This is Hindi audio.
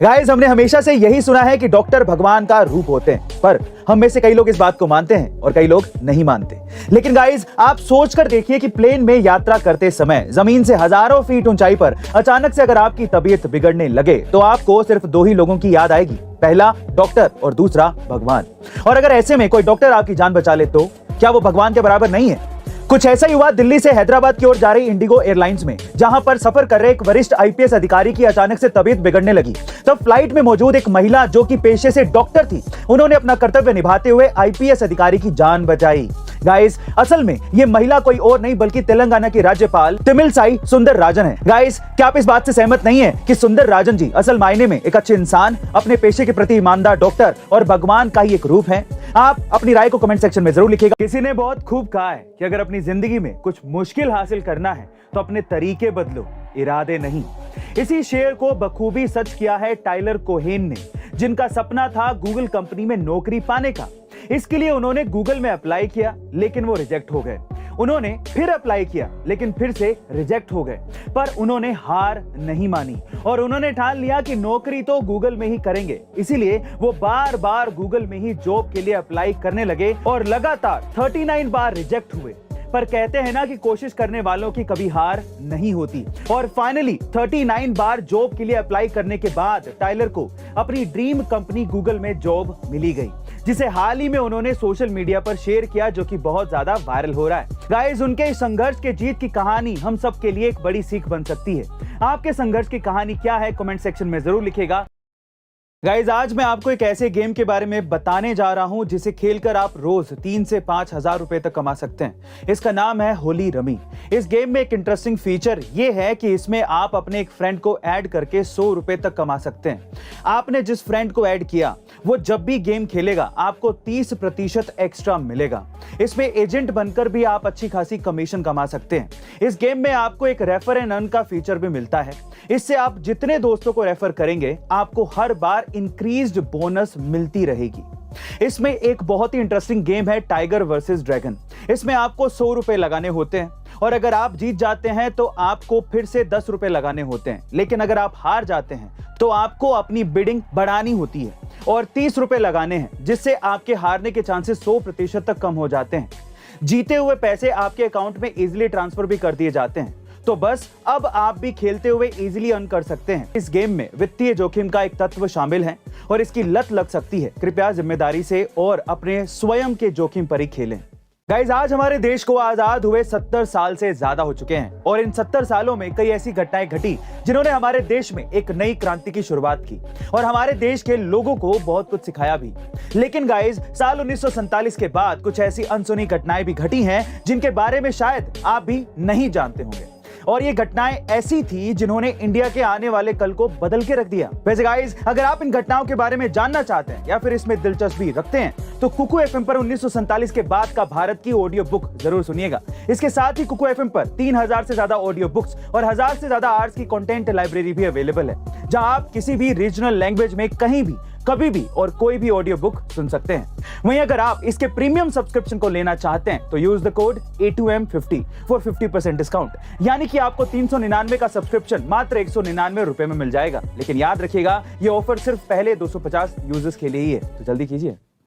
गाइस, हमने हमेशा से यही सुना है कि डॉक्टर भगवान का रूप होते हैं, पर हम में से कई लोग इस बात को मानते हैं और कई लोग नहीं मानते। लेकिन गाइस, आप सोचकर देखिए कि प्लेन में यात्रा करते समय जमीन से हजारों फीट ऊंचाई पर अचानक से अगर आपकी तबीयत बिगड़ने लगे तो आपको सिर्फ दो ही लोगों की याद आएगी, पहला डॉक्टर और दूसरा भगवान। और अगर ऐसे में कोई डॉक्टर आपकी जान बचा ले तो क्या वो भगवान के बराबर नहीं है? कुछ ऐसा ही हुआ दिल्ली से हैदराबाद की ओर जा रही इंडिगो एयरलाइंस में, जहां पर सफर कर रहे एक वरिष्ठ आईपीएस अधिकारी की अचानक से तबीयत बिगड़ने लगी। तब फ्लाइट में मौजूद एक महिला जो कि पेशे से डॉक्टर थी, उन्होंने अपना कर्तव्य निभाते हुए आईपीएस अधिकारी की जान बचाई। गाइस, असल में ये महिला कोई और नहीं बल्कि तेलंगाना की राज्यपाल तमिलसाई सुंदरराजन है। गाइस, क्या आप इस बात से सहमत नहीं है कि सुंदरराजन जी असल मायने में एक अच्छे इंसान, अपने पेशे के प्रति ईमानदार डॉक्टर और भगवान का ही एक रूप है? आप अपनी राय को कमेंट सेक्शन में जरूर लिखिएगा। किसी ने बहुत खूब कहा है कि अगर अपनी जिंदगी में कुछ मुश्किल हासिल करना है तो अपने तरीके बदलो, इरादे नहीं। इसी शेर को बखूबी सच किया है टाइलर कोहेन ने, जिनका सपना था गूगल कंपनी में नौकरी पाने का। इसके लिए उन्होंने गूगल में अप्लाई किया, लेकिन वो रिजेक्ट हो गए। उन्होंने फिर अप्लाई किया, लेकिन फिर से रिजेक्ट हो गए। पर उन्होंने हार नहीं मानी और उन्होंने ठान लिया कि नौकरी तो गूगल में ही करेंगे। इसीलिए वो बार बार गूगल में ही जॉब के लिए अप्लाई करने लगे और लगातार 39 बार रिजेक्ट हुए। पर कहते हैं ना कि कोशिश करने वालों की कभी हार नहीं होती। और फाइनली 39 बार जॉब के लिए अप्लाई करने के बाद टाइलर को अपनी ड्रीम कंपनी गूगल में जॉब मिली गई, जिसे हाल ही में उन्होंने सोशल मीडिया पर शेयर किया, जो कि बहुत ज्यादा वायरल हो रहा है। गाइस, उनके इस संघर्ष के जीत की कहानी हम सब के लिए एक बड़ी सीख बन सकती है। आपके संघर्ष की कहानी क्या है, कमेंट सेक्शन में जरूर लिखिएगा। गाइज, आज मैं आपको एक ऐसे गेम के बारे में बताने जा रहा हूं जिसे खेलकर आप रोज 3 से 5 हजार रुपए तक कमा सकते हैं। इसका नाम है होली रमी। इस गेम में एक इंटरेस्टिंग फीचर ये है कि इसमें आप अपने एक फ्रेंड को ऐड करके 100 रुपए तक कमा सकते हैं। आपने जिस फ्रेंड को ऐड किया वो जब भी गेम खेलेगा आपको 30% एक्स्ट्रा मिलेगा। इसमें एजेंट बनकर भी आप अच्छी खासी कमीशन कमा सकते हैं। इस गेम में आपको एक रेफर एंड अर्न का फीचर भी मिलता है। इससे आप जितने दोस्तों को रेफर करेंगे आपको हर बार इंक्रीज्ड बोनस मिलती रहेगी। इसमें एक बहुत ही इंटरेस्टिंग गेम है टाइगर वर्सेस ड्रैगन। इसमें आपको 100 रुपए लगाने होते हैं और अगर आप जीत जाते हैं तो आपको फिर से 10 रुपए लगाने होते हैं। लेकिन अगर आप हार जाते हैं तो आपको अपनी बिडिंग बढ़ानी होती है और 30 रुपए लगाने हैं, जिससे आपके हारने के चांसेस 100% तक कम हो जाते हैं। जीते हुए पैसे आपके अकाउंट में इजीली ट्रांसफर भी कर दिए जाते हैं। तो बस अब आप भी खेलते हुए इजीली अर्न कर सकते हैं। इस गेम में वित्तीय जोखिम का एक तत्व शामिल है और इसकी लत लग सकती है। कृपया जिम्मेदारी से और अपने स्वयं के जोखिम पर ही खेलें। गाइस, आज हमारे देश को आजाद हुए 70 साल से ज्यादा हो चुके हैं और इन 70 सालों में कई ऐसी घटनाएं घटी जिन्होंने हमारे देश में एक नई क्रांति की शुरुआत की और हमारे देश के लोगों को बहुत कुछ सिखाया भी। लेकिन गाइस, साल 1947 के बाद कुछ ऐसी अनसुनी घटनाएं भी घटी हैं जिनके बारे में शायद आप भी नहीं जानते होंगे। और ये घटनाएं ऐसी थी जिन्होंने इंडिया के आने वाले कल को बदल के रख दिया। वैसे गाइस, अगर आप इन घटनाओं के बारे में जानना चाहते हैं या फिर इसमें दिलचस्पी रखते हैं तो कुकू एफएम पर 1947 के बाद का भारत की ऑडियो बुक जरूर सुनिएगा। इसके साथ ही कुकू एफएम पर 3000 से ज्यादा ऑडियो बुक्स और 1000 से ज्यादा आर्ट्स की कंटेंट लाइब्रेरी भी अवेलेबल है, जहां आप किसी भी रीजनल लैंग्वेज में कहीं भी कभी भी और कोई भी ऑडियो बुक सुन सकते हैं। वहीं अगर आप इसके प्रीमियम सब्सक्रिप्शन को लेना चाहते हैं तो use the code A2M50 for 50% discount, यानी कि आपको 399 का सब्सक्रिप्शन मात्र 199 रुपए में मिल जाएगा। लेकिन याद रखिएगा, ये ऑफर सिर्फ पहले 250 यूजर्स के लिए ही है, तो जल्दी कीजिए।